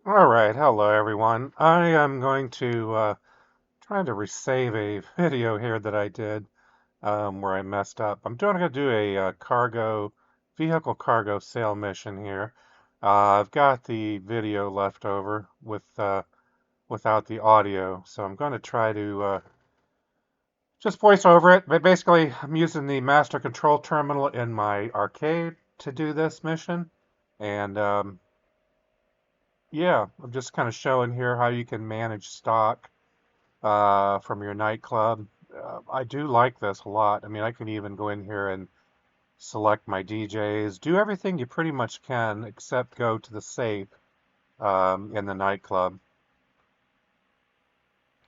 All right, hello everyone. I am going to try to resave a video here that I did where I messed up. I'm going to do a vehicle cargo sale mission here. I've got the video left over without the audio, so I'm going to try to just voice over it. But basically, I'm using the master control terminal in my arcade to do this mission, and yeah, I'm just kind of showing here how you can manage stock from your nightclub. I do like this a lot. I mean, I can even go in here and select my DJs, do everything you pretty much can except go to the safe in the nightclub.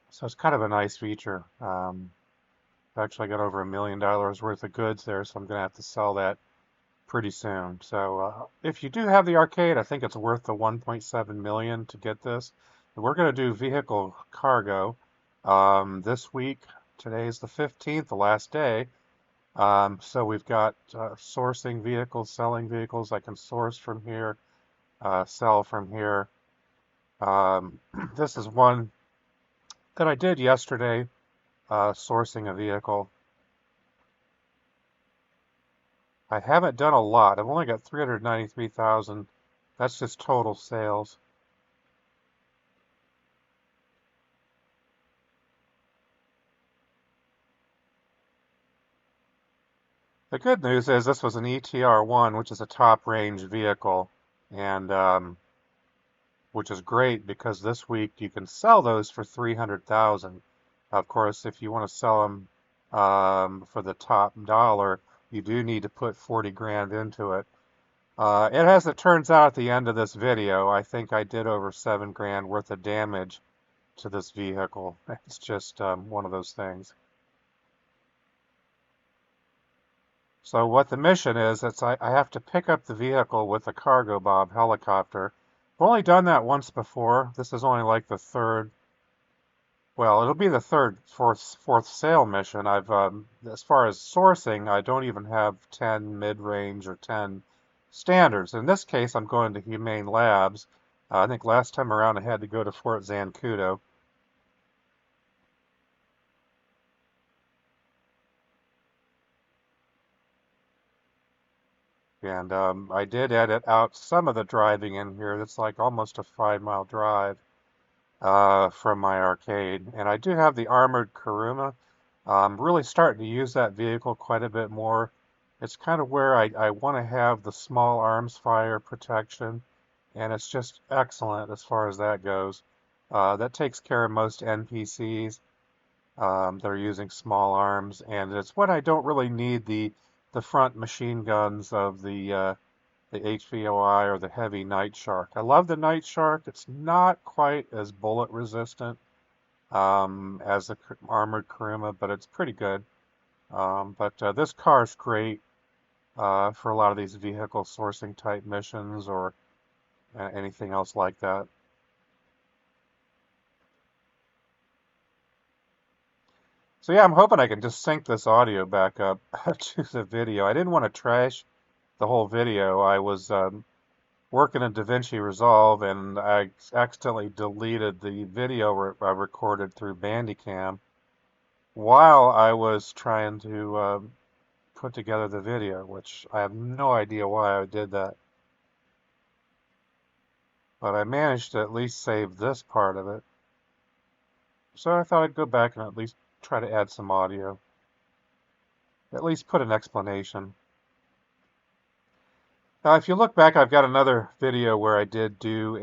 So it's kind of a nice feature. Actually, I got over $1 million worth of goods there, so I'm going to have to sell that pretty soon. So if you do have the arcade, I think it's worth the 1.7 million to get this. And we're going to do vehicle cargo this week. Today's the 15th, the last day. So we've got sourcing vehicles, selling vehicles. I can source from here, sell from here. Um, this is one that I did yesterday, sourcing a vehicle. I haven't done a lot. I've only got 393,000. That's just total sales. The good news is this was an ETR1, which is a top range vehicle, and which is great because this week you can sell those for 300,000. Of course, if you want to sell them for the top dollar, you do need to put 40 grand into it. As it turns out at the end of this video, I think I did over 7 grand worth of damage to this vehicle. It's just one of those things. So what the mission is, I have to pick up the vehicle with a Cargobob helicopter. I've only done that once before. This is only like the third, well, it'll be the fourth sale mission. As far as sourcing, I don't even have 10 mid-range or 10 standards. In this case, I'm going to Humane Labs. I think last time around I had to go to Fort Zancudo. And I did edit out some of the driving in here. It's like almost a 5 mile drive from my arcade. And I do have the armored Kuruma. I'm really starting to use that vehicle quite a bit more. It's kind of where I want to have the small arms fire protection, and it's just excellent as far as that goes. That takes care of most NPCs that are using small arms, and it's when I don't really need the front machine guns of the HVOI or the heavy Night Shark. I love the Night Shark. It's not quite as bullet resistant as the armored Kuruma, but it's pretty good. But this car is great for a lot of these vehicle sourcing type missions or anything else like that. So yeah, I'm hoping I can just sync this audio back up to the video. I didn't want to trash the whole video. I was working in DaVinci Resolve and I accidentally deleted the video I recorded through Bandicam while I was trying to put together the video, which I have no idea why I did that. But I managed to at least save this part of it. So I thought I'd go back and at least try to add some audio. At least put an explanation. Now, if you look back, I've got another video where I did do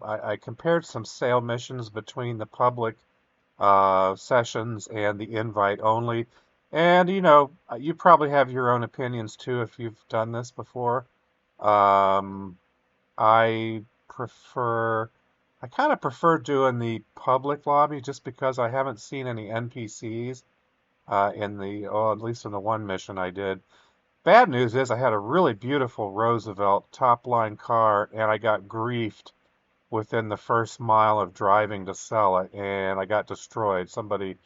I compared some sale missions between the public sessions and the invite only. And, you probably have your own opinions too if you've done this before. Um, I prefer, I kind of prefer doing the public lobby just because I haven't seen any NPCs at least in the one mission I did. Bad news is I had a really beautiful Roosevelt top line car and I got griefed within the first mile of driving to sell it and I got destroyed. Somebody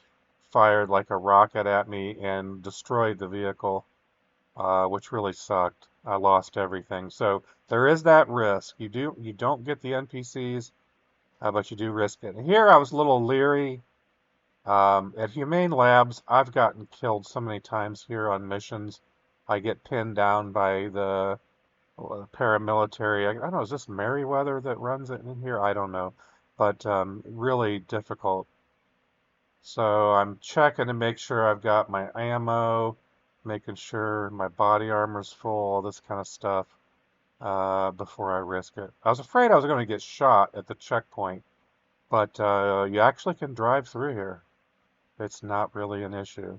fired like a rocket at me and destroyed the vehicle. which really sucked. I lost everything. So there is that risk. You don't get the NPCs, but you do risk it. And here I was a little leery. At Humane Labs, I've gotten killed so many times here on missions. I get pinned down by the paramilitary. I don't know, is this Merriweather that runs it in here? I don't know. But really difficult. So I'm checking to make sure I've got my ammo, making sure my body armor's full, all this kind of stuff before I risk it. I was afraid I was going to get shot at the checkpoint, but you actually can drive through here. It's not really an issue.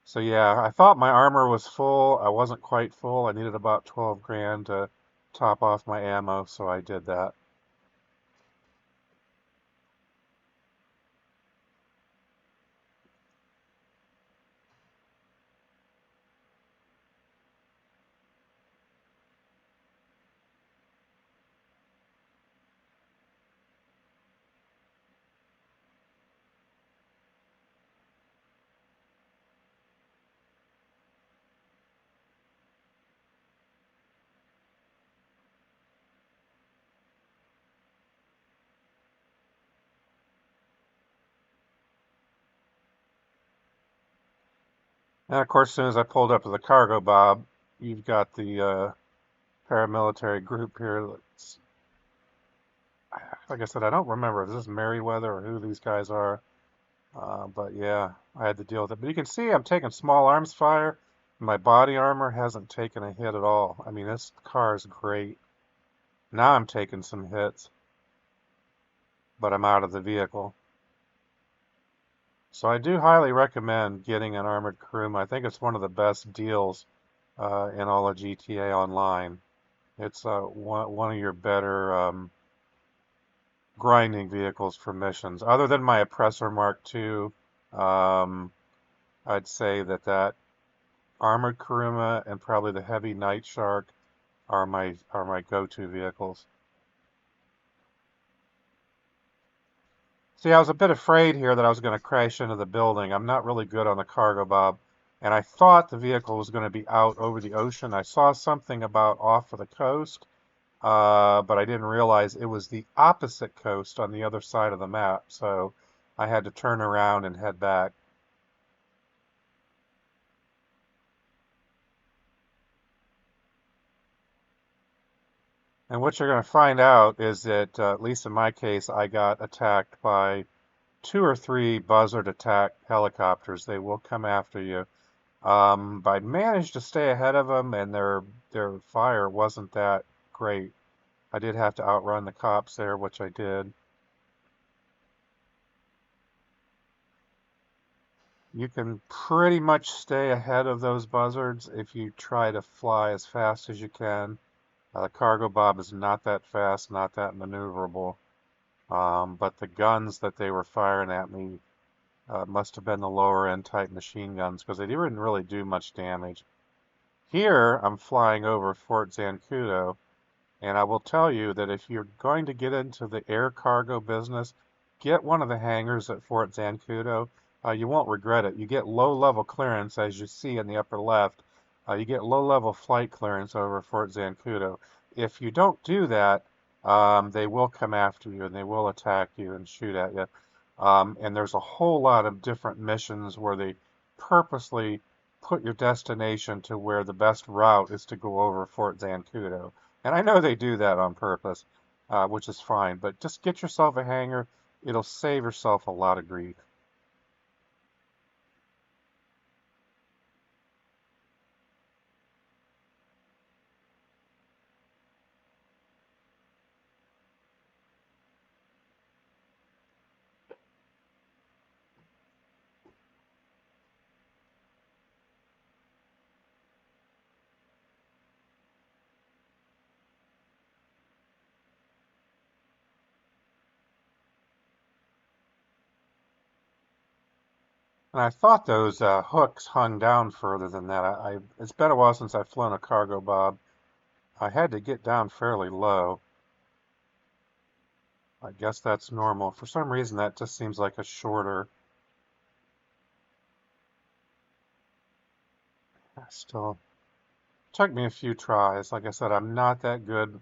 So yeah, I thought my armor was full. I wasn't quite full. I needed about 12 grand to top off my ammo, so I did that. And of course, as soon as I pulled up to the Cargobob, you've got the paramilitary group here. Like I said, I don't remember if this is Merriweather or who these guys are. But yeah, I had to deal with it. But you can see I'm taking small arms fire. My body armor hasn't taken a hit at all. I mean, this car is great. Now I'm taking some hits, but I'm out of the vehicle. So I do highly recommend getting an armored Kuruma. I think it's one of the best deals in all of GTA Online. It's one of your better grinding vehicles for missions. Other than my Oppressor Mark II, um, I'd say that Armored Kuruma and probably the Heavy Night Shark are my go-to vehicles. See, I was a bit afraid here that I was going to crash into the building. I'm not really good on the Cargobob, and I thought the vehicle was going to be out over the ocean. I saw something about off of the coast, but I didn't realize it was the opposite coast on the other side of the map. So I had to turn around and head back. And what you're going to find out is that, at least in my case, I got attacked by two or three buzzard attack helicopters. They will come after you. But I managed to stay ahead of them, and their fire wasn't that great. I did have to outrun the cops there, which I did. You can pretty much stay ahead of those buzzards if you try to fly as fast as you can. The Cargobob is not that fast, not that maneuverable. But the guns that they were firing at me must have been the lower end type machine guns because they didn't really do much damage. Here, I'm flying over Fort Zancudo, and I will tell you that if you're going to get into the air cargo business, get one of the hangars at Fort Zancudo. You won't regret it. You get low-level clearance, as you see in the upper left. You get low-level flight clearance over Fort Zancudo. If you don't do that, they will come after you and they will attack you and shoot at you. And there's a whole lot of different missions where they purposely put your destination to where the best route is to go over Fort Zancudo. And I know they do that on purpose, which is fine, but just get yourself a hangar. It'll save yourself a lot of grief. And I thought those hooks hung down further than that. It's been a while since I've flown a Cargobob. I had to get down fairly low. I guess that's normal. For some reason, that just seems like a shorter. Still took me a few tries. Like I said, I'm not that good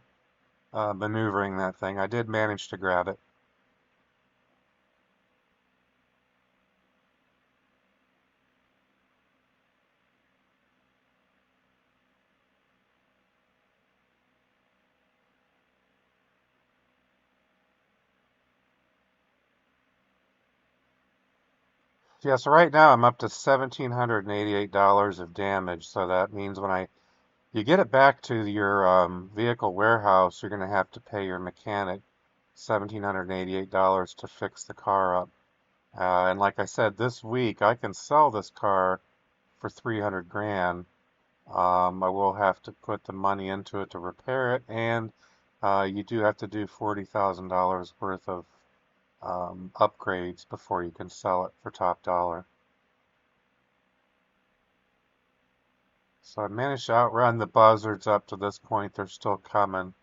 maneuvering that thing. I did manage to grab it. Yeah, so right now I'm up to $1,788 of damage. So that means when you get it back to your vehicle warehouse, you're going to have to pay your mechanic $1,788 to fix the car up. And like I said, this week I can sell this car for 300 grand. I will have to put the money into it to repair it, and you do have to do $40,000 worth of upgrades before you can sell it for top dollar. So I managed to outrun the buzzards up to this point. They're still coming.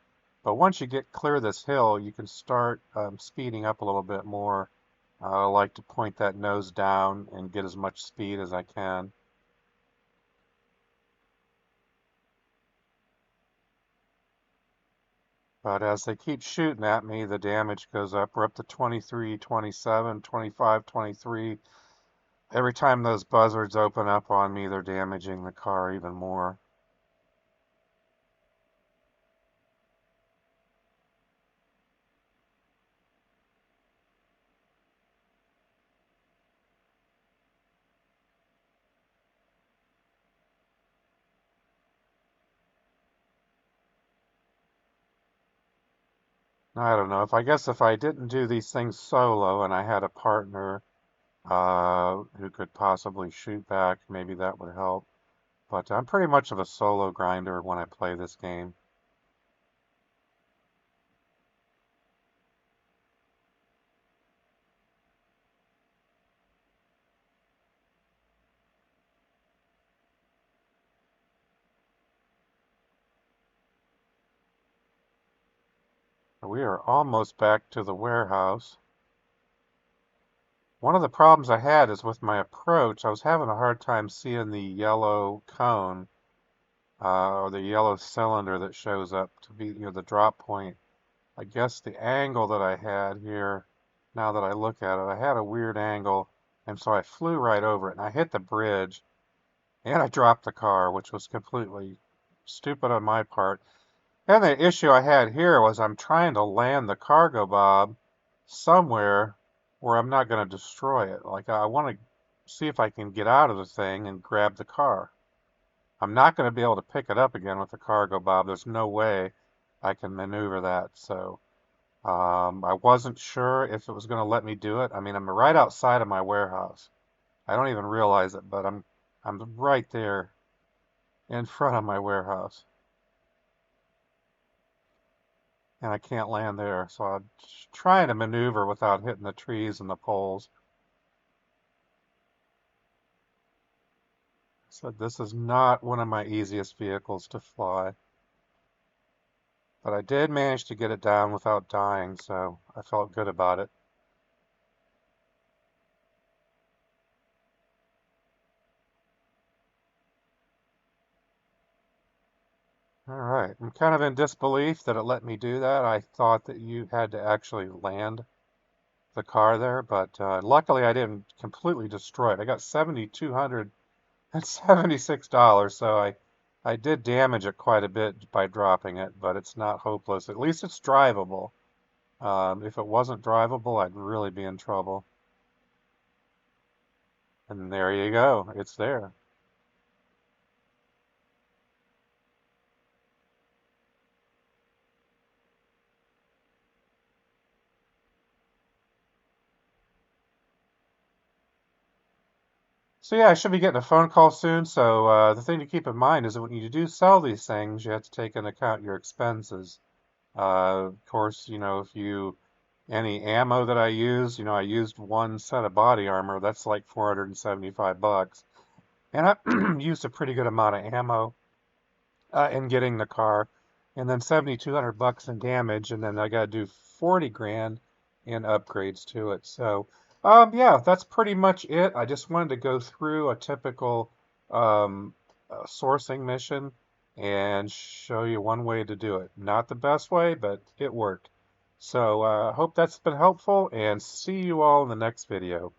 But once you get clear this hill, you can start speeding up a little bit more. I like to point that nose down and get as much speed as I can. But as they keep shooting at me, the damage goes up. We're up to 23, 27, 25, 23. Every time those buzzards open up on me, they're damaging the car even more. I don't know. I guess if I didn't do these things solo and I had a partner who could possibly shoot back, maybe that would help. But I'm pretty much of a solo grinder when I play this game. We are almost back to the warehouse. One of the problems I had is with my approach, I was having a hard time seeing the yellow cone or the yellow cylinder that shows up to be, the drop point. I guess the angle that I had here, now that I look at it, I had a weird angle, and so I flew right over it, and I hit the bridge, and I dropped the car, which was completely stupid on my part. And the issue I had here was I'm trying to land the Cargobob somewhere where I'm not going to destroy it. Like I want to see if I can get out of the thing and grab the car. I'm not going to be able to pick it up again with the Cargobob. There's no way I can maneuver that. So I wasn't sure if it was going to let me do it. I mean, I'm right outside of my warehouse. I don't even realize it, but I'm right there in front of my warehouse. And I can't land there. So I'm trying to maneuver without hitting the trees and the poles. So this is not one of my easiest vehicles to fly. But I did manage to get it down without dying, so I felt good about it. All right, I'm kind of in disbelief that it let me do that. I thought that you had to actually land the car there, but luckily I didn't completely destroy it. I got $7,276, so I did damage it quite a bit by dropping it, but it's not hopeless. At least it's drivable. If it wasn't drivable, I'd really be in trouble. And there you go. It's there. So yeah, I should be getting a phone call soon. So the thing to keep in mind is that when you do sell these things, you have to take into account your expenses. Of course, if any ammo that I use, I used one set of body armor. That's like 475 bucks. And I used a pretty good amount of ammo in getting the car. And then 7,200 bucks in damage. And then I got to do 40 grand in upgrades to it. So, yeah, that's pretty much it. I just wanted to go through a typical um, sourcing mission and show you one way to do it. Not the best way, but it worked. So hope that's been helpful, and see you all in the next video.